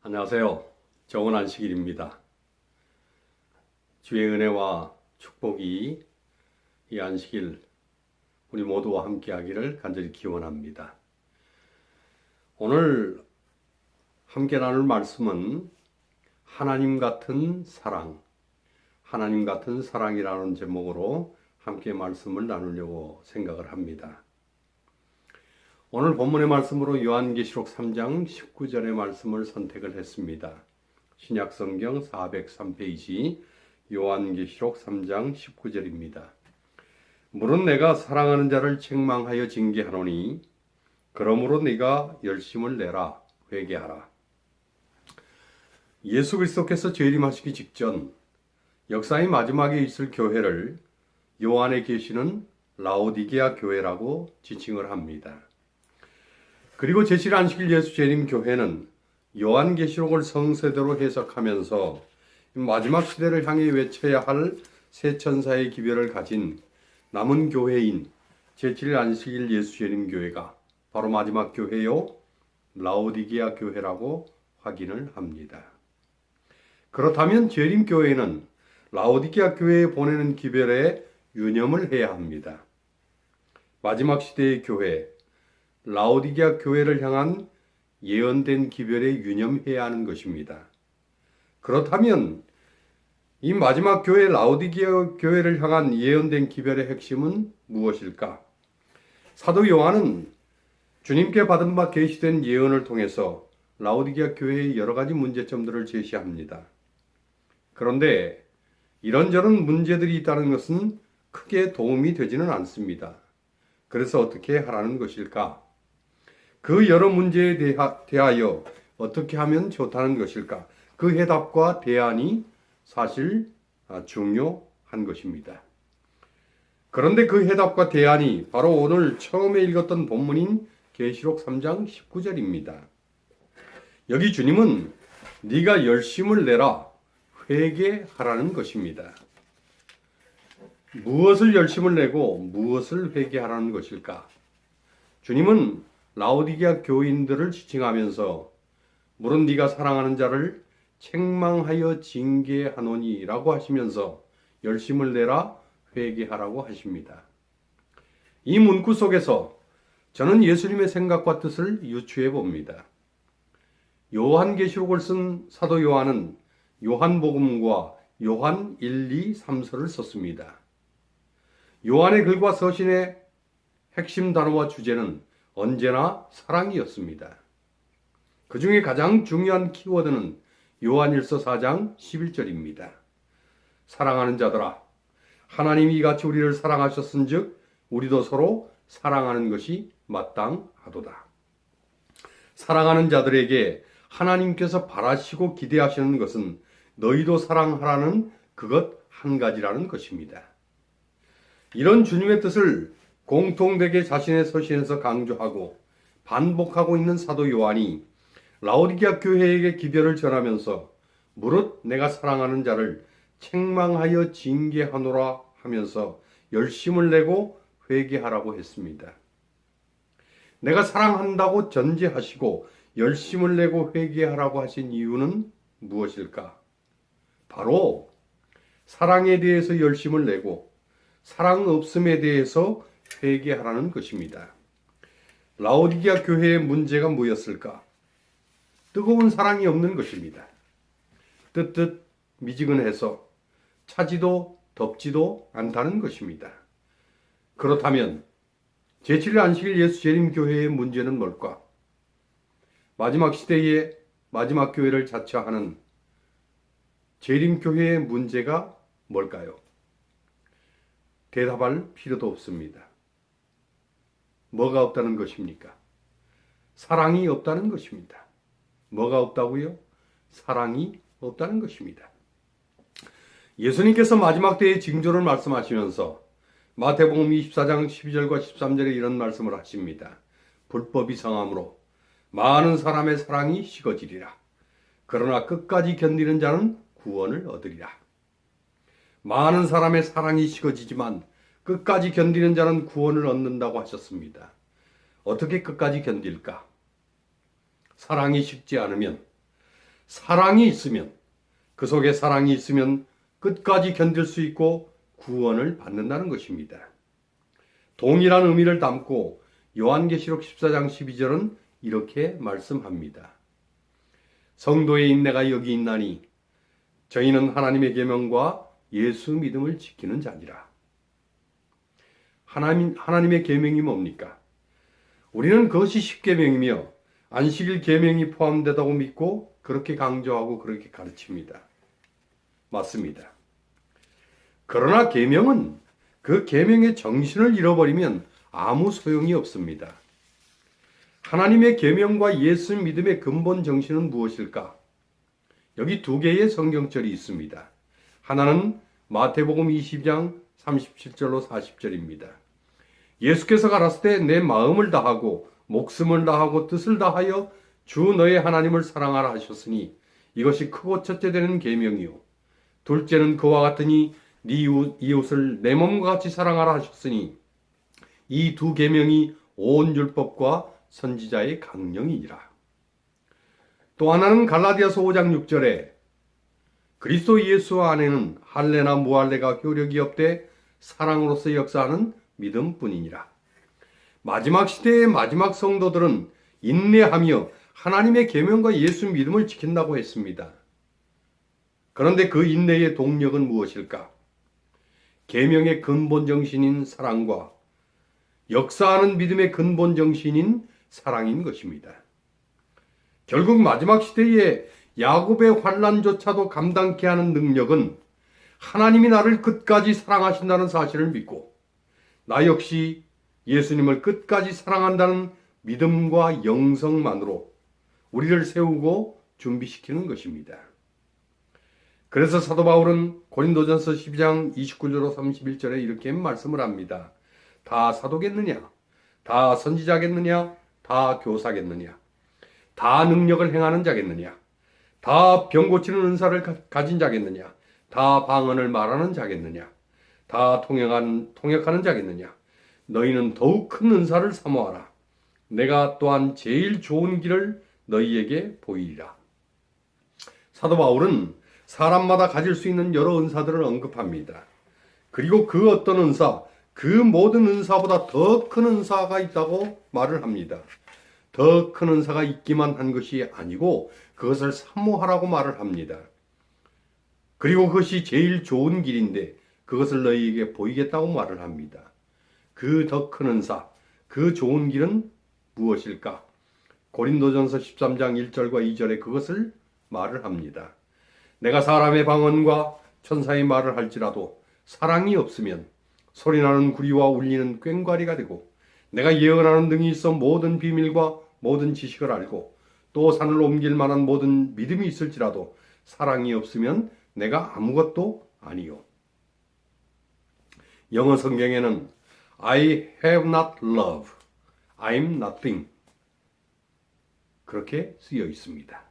안녕하세요. 정원 안식일입니다. 주의 은혜와 축복이 이 안식일 우리 모두와 함께 하기를 간절히 기원합니다. 오늘 함께 나눌 말씀은 하나님 같은 사랑, 하나님 같은 사랑이라는 제목으로 함께 말씀을 나누려고 생각을 합니다. 오늘 본문의 말씀으로 요한계시록 3장 19절의 말씀을 선택을 했습니다. 신약성경 403페이지 요한계시록 3장 19절입니다. 물은 내가 사랑하는 자를 책망하여 징계하노니 그러므로 네가 열심을 내라 회개하라. 예수 그리스도께서 재림하시기 직전 역사의 마지막에 있을 교회를 요한에 계시는 라오디게아 교회라고 지칭을 합니다. 그리고 제7안식일 예수 재림 교회는 요한계시록을 성세대로 해석하면서 마지막 시대를 향해 외쳐야 할 세 천사의 기별을 가진 남은 교회인 제7안식일 예수 재림 교회가 바로 마지막 교회요 라오디게아 교회라고 확인을 합니다. 그렇다면 재림 교회는 라오디게아 교회에 보내는 기별에 유념을 해야 합니다. 마지막 시대의 교회 라오디게아 교회를 향한 예언된 기별에 유념해야 하는 것입니다. 그렇다면 이 마지막 교회 라오디게아 교회를 향한 예언된 기별의 핵심은 무엇일까? 사도 요한은 주님께 받은 바 계시된 예언을 통해서 라오디게아 교회의 여러 가지 문제점들을 제시합니다. 그런데 이런저런 문제들이 있다는 것은 크게 도움이 되지는 않습니다. 그래서 어떻게 하라는 것일까? 그 여러 문제에 대하여 어떻게 하면 좋다는 것일까? 그 해답과 대안이 사실 중요한 것입니다. 그런데 그 해답과 대안이 바로 오늘 처음에 읽었던 본문인 계시록 3장 19절입니다. 여기 주님은 네가 열심을 내라 회개하라는 것입니다. 무엇을 열심을 내고 무엇을 회개하라는 것일까? 주님은 라오디게아 교인들을 지칭하면서 물은 네가 사랑하는 자를 책망하여 징계하노니 라고 하시면서 열심을 내라 회개하라고 하십니다. 이 문구 속에서 저는 예수님의 생각과 뜻을 유추해 봅니다. 요한계시록을 쓴 사도 요한은 요한복음과 요한 1, 2, 3서를 썼습니다. 요한의 글과 서신의 핵심 단어와 주제는 언제나 사랑이었습니다. 그 중에 가장 중요한 키워드는 요한일서 4장 11절입니다. 사랑하는 자들아, 하나님이 이같이 우리를 사랑하셨은즉 우리도 서로 사랑하는 것이 마땅하도다. 사랑하는 자들에게 하나님께서 바라시고 기대하시는 것은 너희도 사랑하라는 그것 한 가지라는 것입니다. 이런 주님의 뜻을 공통되게 자신의 서신에서 강조하고 반복하고 있는 사도 요한이 라오디게아 교회에게 기별을 전하면서 무릇 내가 사랑하는 자를 책망하여 징계하노라 하면서 열심을 내고 회개하라고 했습니다. 내가 사랑한다고 전제하시고 열심을 내고 회개하라고 하신 이유는 무엇일까? 바로 사랑에 대해서 열심을 내고 사랑 없음에 대해서 회개하라는 것입니다. 라오디게아 교회의 문제가 뭐였을까? 뜨거운 사랑이 없는 것입니다. 뜨뜻 미지근해서 차지도 덥지도 않다는 것입니다. 그렇다면 제7일 안식일 예수 재림 교회의 문제는 뭘까? 마지막 시대의 마지막 교회를 자처하는 재림 교회의 문제가 뭘까요? 대답할 필요도 없습니다. 뭐가 없다는 것입니까? 사랑이 없다는 것입니다. 뭐가 없다고요? 사랑이 없다는 것입니다. 예수님께서 마지막 때의 징조를 말씀하시면서 마태복음 24장 12절과 13절에 이런 말씀을 하십니다. 불법이 성함으로 많은 사람의 사랑이 식어지리라. 그러나 끝까지 견디는 자는 구원을 얻으리라. 많은 사람의 사랑이 식어지지만 끝까지 견디는 자는 구원을 얻는다고 하셨습니다. 어떻게 끝까지 견딜까? 사랑이 식지 않으면 사랑이 있으면, 그 속에 사랑이 있으면 끝까지 견딜 수 있고 구원을 받는다는 것입니다. 동일한 의미를 담고 요한계시록 14장 12절은 이렇게 말씀합니다. 성도의 인내가 여기 있나니 저희는 하나님의 계명과 예수 믿음을 지키는 자니라. 하나님의 계명이 뭡니까? 우리는 그것이 십계명이며 안식일 계명이 포함되다고 믿고 그렇게 강조하고 그렇게 가르칩니다. 맞습니다. 그러나 계명은 그 계명의 정신을 잃어버리면 아무 소용이 없습니다. 하나님의 계명과 예수 믿음의 근본 정신은 무엇일까? 여기 두 개의 성경절이 있습니다. 하나는 마태복음 20장 37절로 40절입니다. 예수께서 가라사대 내 마음을 다하고 목숨을 다하고 뜻을 다하여 주 너의 하나님을 사랑하라 하셨으니 이것이 크고 첫째 되는 계명이요 둘째는 그와 같으니 네 이웃을 내 몸과 같이 사랑하라 하셨으니 이 두 계명이 온 율법과 선지자의 강령이니라. 또 하나는 갈라디아서 5장 6절에 그리스도 예수 안에는 할례나 무할례가 효력이 없되 사랑으로서 역사하는 믿음뿐이니라. 마지막 시대의 마지막 성도들은 인내하며 하나님의 계명과 예수 믿음을 지킨다고 했습니다. 그런데 그 인내의 동력은 무엇일까? 계명의 근본 정신인 사랑과 역사하는 믿음의 근본 정신인 사랑인 것입니다. 결국 마지막 시대에 야곱의 환난조차도 감당케 하는 능력은 하나님이 나를 끝까지 사랑하신다는 사실을 믿고 나 역시 예수님을 끝까지 사랑한다는 믿음과 영성만으로 우리를 세우고 준비시키는 것입니다. 그래서 사도 바울은 고린도전서 12장 29절로 31절에 이렇게 말씀을 합니다. 다 사도겠느냐? 다 선지자겠느냐? 다 교사겠느냐? 다 능력을 행하는 자겠느냐? 다 병 고치는 은사를 가진 자겠느냐? 다 방언을 말하는 자겠느냐? 다 통역하는 자겠느냐? 너희는 더욱 큰 은사를 사모하라. 내가 또한 제일 좋은 길을 너희에게 보이리라. 사도 바울은 사람마다 가질 수 있는 여러 은사들을 언급합니다. 그리고 그 어떤 은사, 그 모든 은사보다 더 큰 은사가 있다고 말을 합니다. 더 큰 은사가 있기만 한 것이 아니고 그것을 사모하라고 말을 합니다. 그리고 그것이 제일 좋은 길인데 그것을 너희에게 보이겠다고 말을 합니다. 그 더 큰 은사, 그 좋은 길은 무엇일까? 고린도전서 13장 1절과 2절에 그것을 말을 합니다. 내가 사람의 방언과 천사의 말을 할지라도 사랑이 없으면 소리나는 구리와 울리는 꽹과리가 되고 내가 예언하는 등이 있어 모든 비밀과 모든 지식을 알고 또 산을 옮길 만한 모든 믿음이 있을지라도 사랑이 없으면 내가 아무것도 아니요. 영어 성경에는 I have not love, I'm nothing 그렇게 쓰여 있습니다.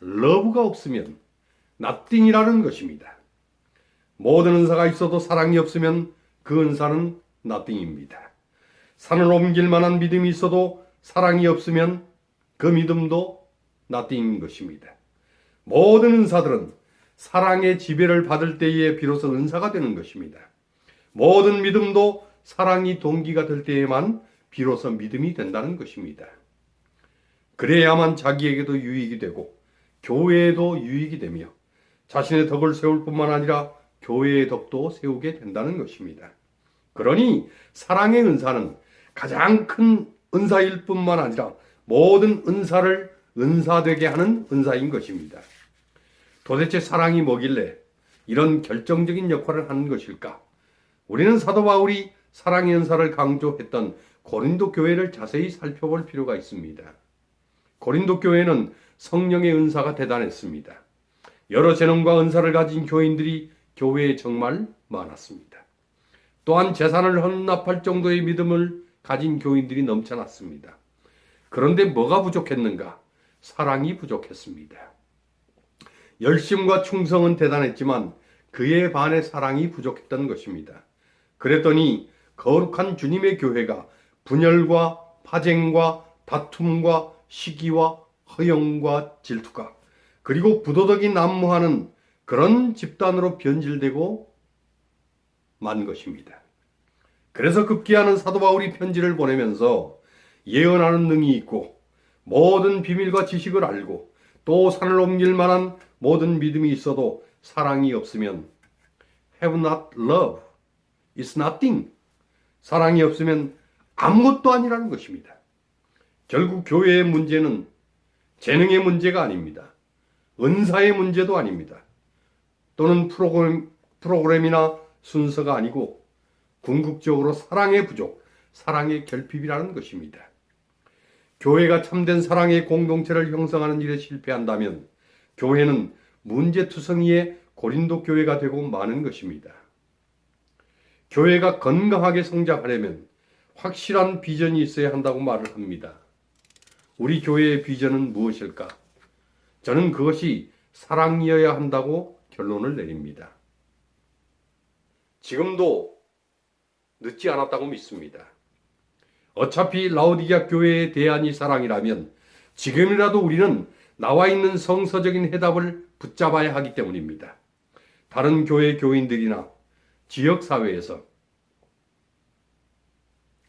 love가 없으면 nothing이라는 것입니다. 모든 은사가 있어도 사랑이 없으면 그 은사는 nothing입니다. 산을 옮길 만한 믿음이 있어도 사랑이 없으면 그 믿음도 nothing인 것입니다. 모든 은사들은 사랑의 지배를 받을 때에 비로소 은사가 되는 것입니다. 모든 믿음도 사랑이 동기가 될 때에만 비로소 믿음이 된다는 것입니다. 그래야만 자기에게도 유익이 되고 교회에도 유익이 되며 자신의 덕을 세울 뿐만 아니라 교회의 덕도 세우게 된다는 것입니다. 그러니 사랑의 은사는 가장 큰 은사일 뿐만 아니라 모든 은사를 은사되게 하는 은사인 것입니다. 도대체 사랑이 뭐길래 이런 결정적인 역할을 하는 것일까? 우리는 사도 바울이 사랑의 은사를 강조했던 고린도 교회를 자세히 살펴볼 필요가 있습니다. 고린도 교회는 성령의 은사가 대단했습니다. 여러 재능과 은사를 가진 교인들이 교회에 정말 많았습니다. 또한 재산을 헌납할 정도의 믿음을 가진 교인들이 넘쳐났습니다. 그런데 뭐가 부족했는가? 사랑이 부족했습니다. 열심과 충성은 대단했지만 그에 반해 사랑이 부족했던 것입니다. 그랬더니 거룩한 주님의 교회가 분열과 파쟁과 다툼과 시기와 허영과 질투가 그리고 부도덕이 난무하는 그런 집단으로 변질되고 만 것입니다. 그래서 급기야는 사도 바울이 편지를 보내면서 예언하는 능이 있고 모든 비밀과 지식을 알고 또 산을 옮길 만한 모든 믿음이 있어도 사랑이 없으면 have not love is nothing. 사랑이 없으면 아무것도 아니라는 것입니다. 결국 교회의 문제는 재능의 문제가 아닙니다. 은사의 문제도 아닙니다. 또는 프로그램이나 순서가 아니고 궁극적으로 사랑의 부족, 사랑의 결핍이라는 것입니다. 교회가 참된 사랑의 공동체를 형성하는 일에 실패한다면 교회는 문제투성이의 고린도 교회가 되고 마는 것입니다. 교회가 건강하게 성장하려면 확실한 비전이 있어야 한다고 말을 합니다. 우리 교회의 비전은 무엇일까? 저는 그것이 사랑이어야 한다고 결론을 내립니다. 지금도 늦지 않았다고 믿습니다. 어차피 라오디게아 교회의 대안이 사랑이라면 지금이라도 우리는 나와 있는 성서적인 해답을 붙잡아야 하기 때문입니다. 다른 교회 교인들이나 지역사회에서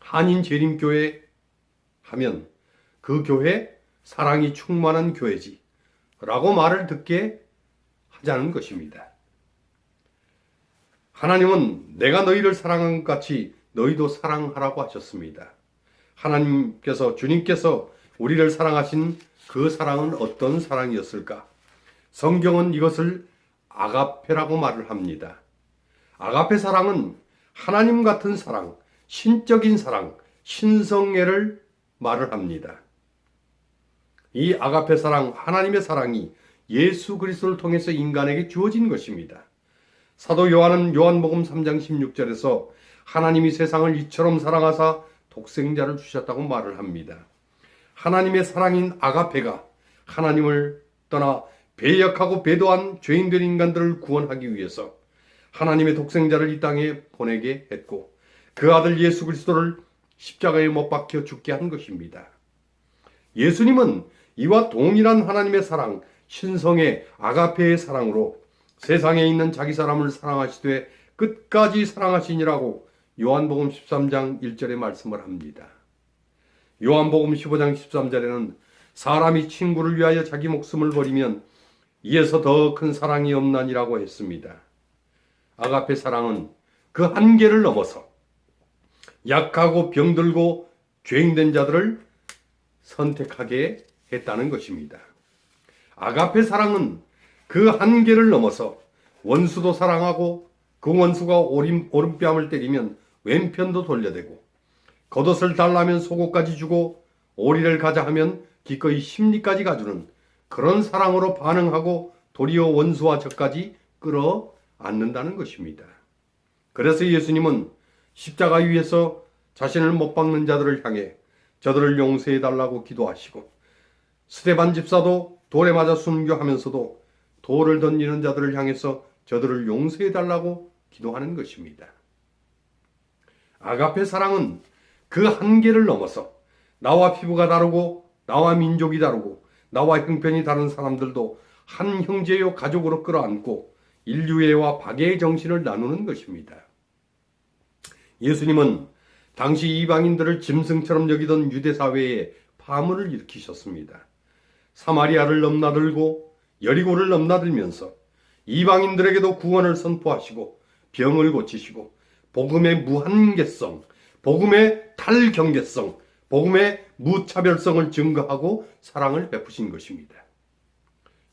한인 재림교회 하면 그 교회 사랑이 충만한 교회지 라고 말을 듣게 하자는 것입니다. 하나님은 내가 너희를 사랑한 것 같이 너희도 사랑하라고 하셨습니다. 하나님께서 주님께서 우리를 사랑하신 그 사랑은 어떤 사랑이었을까? 성경은 이것을 아가페라고 말을 합니다. 아가페 사랑은 하나님 같은 사랑, 신적인 사랑, 신성애를 말을 합니다. 이 아가페 사랑, 하나님의 사랑이 예수 그리스도를 통해서 인간에게 주어진 것입니다. 사도 요한은 요한복음 3장 16절에서 하나님이 세상을 이처럼 사랑하사 독생자를 주셨다고 말을 합니다. 하나님의 사랑인 아가페가 하나님을 떠나 배역하고 배도한 죄인된 인간들을 구원하기 위해서 하나님의 독생자를 이 땅에 보내게 했고 그 아들 예수 그리스도를 십자가에 못 박혀 죽게 한 것입니다. 예수님은 이와 동일한 하나님의 사랑, 신성의 아가페의 사랑으로 세상에 있는 자기 사람을 사랑하시되 끝까지 사랑하시니라고 요한복음 13장 1절에 말씀을 합니다. 요한복음 15장 13절에는 사람이 친구를 위하여 자기 목숨을 버리면 이에서 더 큰 사랑이 없나니라고 했습니다. 아가페 사랑은 그 한계를 넘어서 약하고 병들고 죄인된 자들을 선택하게 했다는 것입니다. 아가페 사랑은 그 한계를 넘어서 원수도 사랑하고 그 원수가 오른뺨을 때리면 왼편도 돌려대고 겉옷을 달라면 속옷까지 주고 오리를 가자 하면 기꺼이 심리까지 가주는 그런 사랑으로 반응하고 도리어 원수와 적까지 끌어안는다는 것입니다. 그래서 예수님은 십자가 위에서 자신을 못 박는 자들을 향해 저들을 용서해달라고 기도하시고 스데반 집사도 돌에 맞아 순교하면서도 돌을 던지는 자들을 향해서 저들을 용서해달라고 기도하는 것입니다. 아가페 사랑은 그 한계를 넘어서 나와 피부가 다르고 나와 민족이 다르고 나와 형편이 다른 사람들도 한 형제요 가족으로 끌어안고 인류애와 박애의 정신을 나누는 것입니다. 예수님은 당시 이방인들을 짐승처럼 여기던 유대사회에 파문을 일으키셨습니다. 사마리아를 넘나들고 여리고를 넘나들면서 이방인들에게도 구원을 선포하시고 병을 고치시고 복음의 무한계성, 복음의 탈경계성, 복음의 무차별성을 증거하고 사랑을 베푸신 것입니다.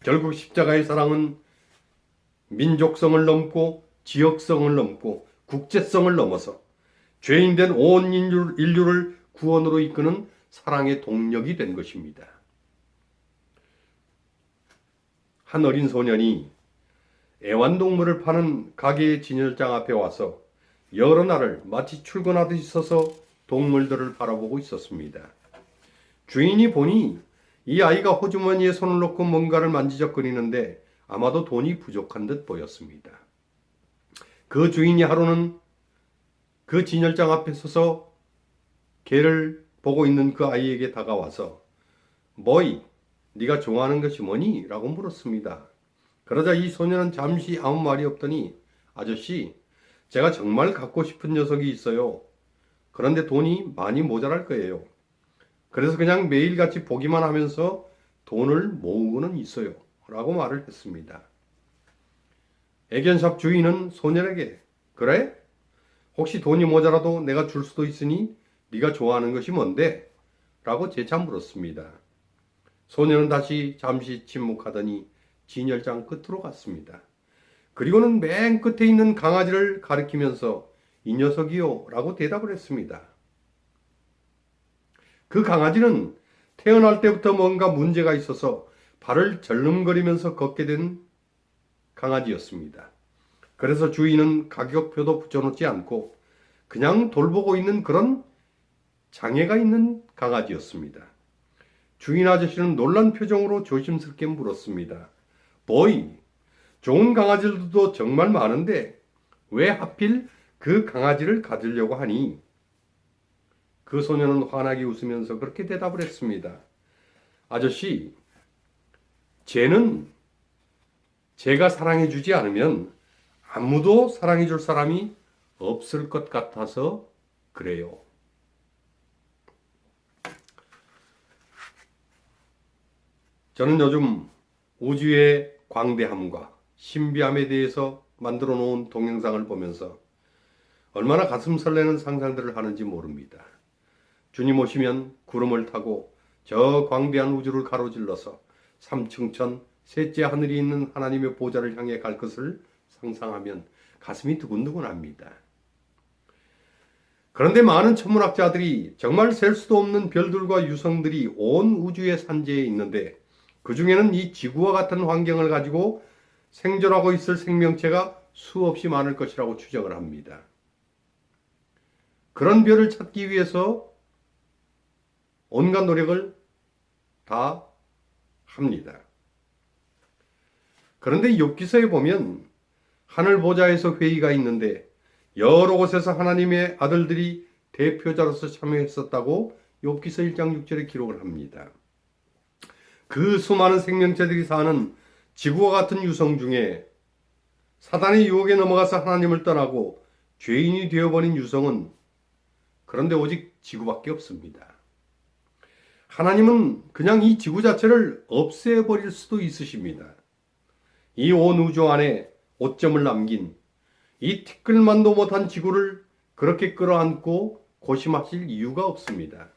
결국 십자가의 사랑은 민족성을 넘고 지역성을 넘고 국제성을 넘어서 죄인된 온 인류를 구원으로 이끄는 사랑의 동력이 된 것입니다. 한 어린 소년이 애완동물을 파는 가게의 진열장 앞에 와서 여러 날을 마치 출근하듯이 서서 동물들을 바라보고 있었습니다. 주인이 보니 이 아이가 호주머니에 손을 넣고 뭔가를 만지작거리는데 아마도 돈이 부족한 듯 보였습니다. 그 주인이 하루는 그 진열장 앞에 서서 개를 보고 있는 그 아이에게 다가와서 "보이, 네가 좋아하는 것이 뭐니? 라고 물었습니다. 그러자 이 소녀는 잠시 아무 말이 없더니 아저씨, 제가 정말 갖고 싶은 녀석이 있어요. 그런데 돈이 많이 모자랄 거예요. 그래서 그냥 매일같이 보기만 하면서 돈을 모으고는 있어요. 라고 말을 했습니다. 애견샵 주인은 소년에게 그래? 혹시 돈이 모자라도 내가 줄 수도 있으니 네가 좋아하는 것이 뭔데? 라고 재차 물었습니다. 소년은 다시 잠시 침묵하더니 진열장 끝으로 갔습니다. 그리고는 맨 끝에 있는 강아지를 가리키면서 이 녀석이요 라고 대답을 했습니다. 그 강아지는 태어날 때부터 뭔가 문제가 있어서 발을 절름거리면서 걷게 된 강아지였습니다. 그래서 주인은 가격표도 붙여놓지 않고 그냥 돌보고 있는 그런 장애가 있는 강아지였습니다. 주인 아저씨는 놀란 표정으로 조심스럽게 물었습니다. 보이, 좋은 강아지들도 정말 많은데 왜 하필 그 강아지를 가지려고 하니? 그 소녀는 환하게 웃으면서 그렇게 대답을 했습니다. 아저씨, 쟤는 제가 사랑해주지 않으면 아무도 사랑해줄 사람이 없을 것 같아서 그래요. 저는 요즘 우주의 광대함과 신비함에 대해서 만들어 놓은 동영상을 보면서 얼마나 가슴 설레는 상상들을 하는지 모릅니다. 주님 오시면 구름을 타고 저 광대한 우주를 가로질러서 삼층천 셋째 하늘이 있는 하나님의 보좌를 향해 갈 것을 상상하면 가슴이 두근두근합니다. 그런데 많은 천문학자들이 정말 셀 수도 없는 별들과 유성들이 온 우주의 산재에 있는데 그 중에는 이 지구와 같은 환경을 가지고 생존하고 있을 생명체가 수없이 많을 것이라고 추정을 합니다. 그런 별을 찾기 위해서 온갖 노력을 다 합니다. 그런데 욥기서에 보면 하늘 보좌에서 회의가 있는데 여러 곳에서 하나님의 아들들이 대표자로서 참여했었다고 욥기서 1장 6절에 기록을 합니다. 그 수많은 생명체들이 사는 지구와 같은 유성 중에 사단의 유혹에 넘어가서 하나님을 떠나고 죄인이 되어버린 유성은 그런데 오직 지구밖에 없습니다. 하나님은 그냥 이 지구 자체를 없애버릴 수도 있으십니다. 이 온 우주 안에 오점을 남긴 이 티끌만도 못한 지구를 그렇게 끌어안고 고심하실 이유가 없습니다.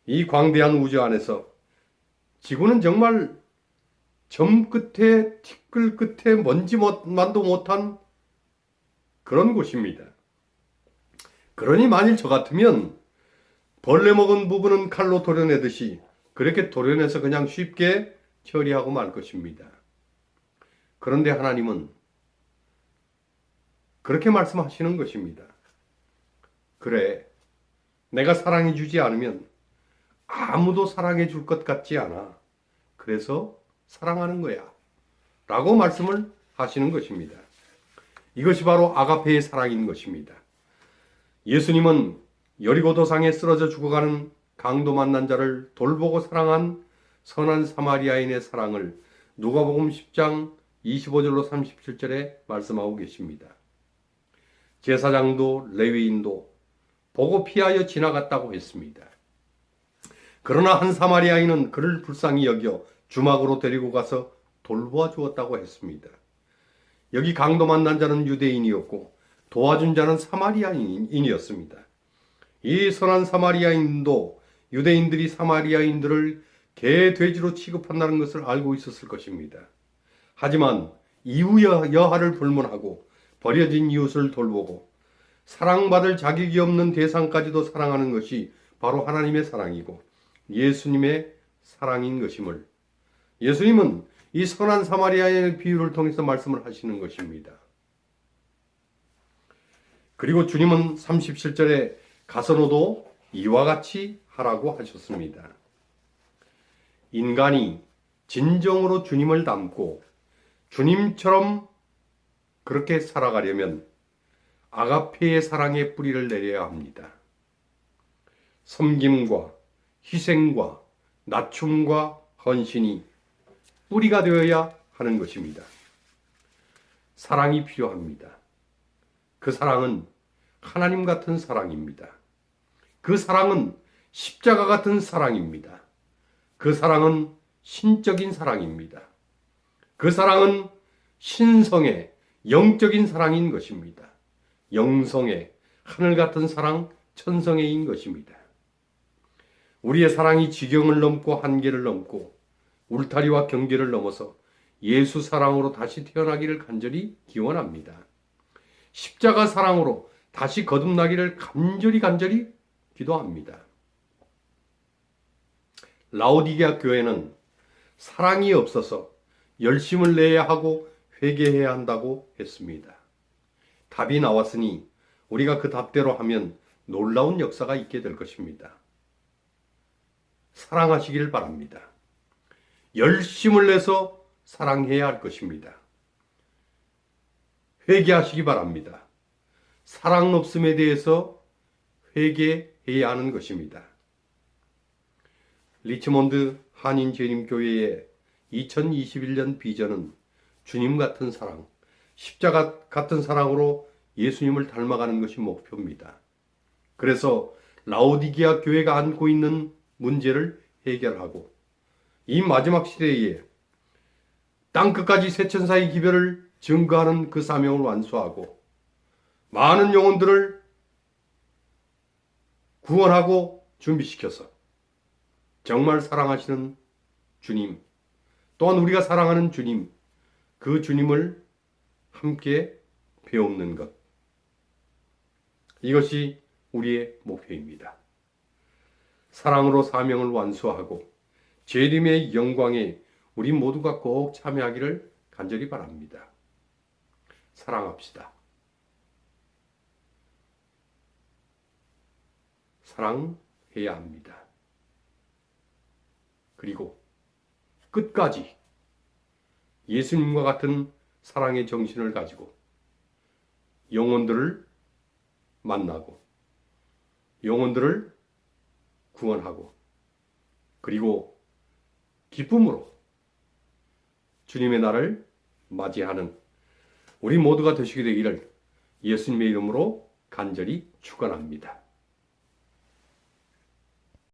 이 광대한 우주 안에서 지구는 정말 점 끝에 티끌 끝에 먼지만도 못한 그런 곳입니다. 그러니 만일 저 같으면 벌레 먹은 부분은 칼로 도려내듯이 그렇게 도려내서 그냥 쉽게 처리하고 말 것입니다. 그런데 하나님은 그렇게 말씀하시는 것입니다. 그래, 내가 사랑해 주지 않으면 아무도 사랑해 줄 것 같지 않아. 그래서 사랑하는 거야. 라고 말씀을 하시는 것입니다. 이것이 바로 아가페의 사랑인 것입니다. 예수님은 여리고 도상에 쓰러져 죽어가는 강도 만난 자를 돌보고 사랑한 선한 사마리아인의 사랑을 누가복음 10장 25절로 37절에 말씀하고 계십니다. 제사장도 레위인도 보고 피하여 지나갔다고 했습니다. 그러나 한 사마리아인은 그를 불쌍히 여겨 주막으로 데리고 가서 돌보아 주었다고 했습니다. 여기 강도 만난 자는 유대인이었고 도와준 자는 사마리아인이었습니다. 이 선한 사마리아인도 유대인들이 사마리아인들을 개, 돼지로 취급한다는 것을 알고 있었을 것입니다. 하지만 이웃 여하를 불문하고 버려진 이웃을 돌보고 사랑받을 자격이 없는 대상까지도 사랑하는 것이 바로 하나님의 사랑이고 예수님의 사랑인 것임을 예수님은 이 선한 사마리아인의 비유를 통해서 말씀을 하시는 것입니다. 그리고 주님은 37절에 가서너도 이와 같이 하라고 하셨습니다. 인간이 진정으로 주님을 닮고 주님처럼 그렇게 살아가려면 아가페의 사랑의 뿌리를 내려야 합니다. 섬김과 희생과 낮춤과 헌신이 뿌리가 되어야 하는 것입니다. 사랑이 필요합니다. 그 사랑은 하나님 같은 사랑입니다. 그 사랑은 십자가 같은 사랑입니다. 그 사랑은 신적인 사랑입니다. 그 사랑은 신성의 영적인 사랑인 것입니다. 영성의 하늘 같은 사랑, 천성의인 것입니다. 우리의 사랑이 지경을 넘고 한계를 넘고 울타리와 경계를 넘어서 예수 사랑으로 다시 태어나기를 간절히 기원합니다. 십자가 사랑으로 다시 거듭나기를 간절히 기도합니다. 라오디게아 교회는 사랑이 없어서 열심을 내야 하고 회개해야 한다고 했습니다. 답이 나왔으니 우리가 그 답대로 하면 놀라운 역사가 있게 될 것입니다. 사랑하시길 바랍니다. 열심을 내서 사랑해야 할 것입니다. 회개하시기 바랍니다. 사랑 없음에 대해서 회개해야 하는 것입니다. 리치몬드 한인재림교회의 2021년 비전은 주님 같은 사랑, 십자가 같은 사랑으로 예수님을 닮아가는 것이 목표입니다. 그래서 라오디게아 교회가 안고 있는 문제를 해결하고 이 마지막 시대에 땅끝까지 세천사의 기별을 증거하는 그 사명을 완수하고 많은 영혼들을 구원하고 준비시켜서 정말 사랑하시는 주님, 또한 우리가 사랑하는 주님, 그 주님을 함께 배우는 것. 이것이 우리의 목표입니다. 사랑으로 사명을 완수하고 재림의 영광에 우리 모두가 꼭 참여하기를 간절히 바랍니다. 사랑합시다. 사랑해야 합니다. 그리고 끝까지 예수님과 같은 사랑의 정신을 가지고 영혼들을 만나고 영혼들을 구원하고 그리고 기쁨으로 주님의 날을 맞이하는 우리 모두가 되시게 되기를 예수님의 이름으로 간절히 축원합니다.